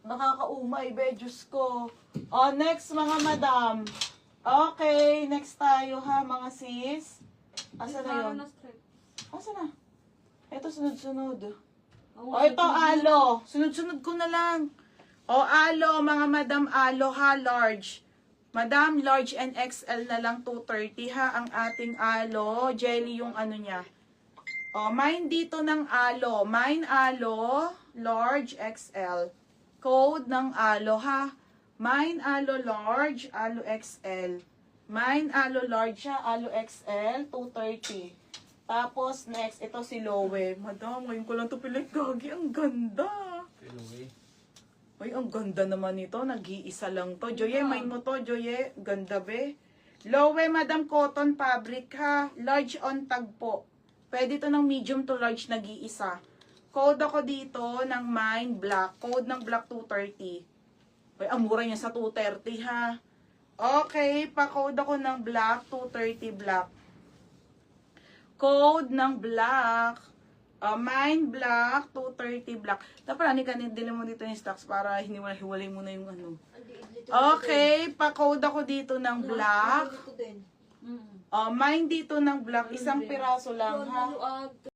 Nakakaumay, be, Diyos ko. Oh, next mga madam. Okay, next tayo ha, mga sis. Asa na yun? Asa na? Ito, sunod-sunod. O, ito, alo. Sunod-sunod ko na lang. O, alo, mga madam, alo ha, large. Madam, large and XL na lang, 230 ha, ang ating alo. Jelly yung ano niya. O, mine dito ng alo. Mine alo, large XL. Code ng alo ha. Mine alo large, alo XL. Mine alo large siya, alo XL, 230. Tapos next, ito si Lowe. Madam, ngayon ko lang ito pilit gagi. Ang ganda. Ay, ang ganda naman ito. Nag-iisa lang to. Joye, main mo to, Joye. Ganda be. Lowe, madam, cotton fabric ha. Large on tag po. Pwede to ng medium to large, nag-iisa. Code ako dito ng mine black. Code ng black 230. Ay, ang mura niya sa 230 ha. Okay, pa-code ako ng black 230 black. Code ng black. Mine black 230 black. Dapat ani kanin din mo dito yung stocks para hiwalay mo na yung ano. Okay, pa-code ako dito ng black. Mine dito ng black, isang piraso lang ha.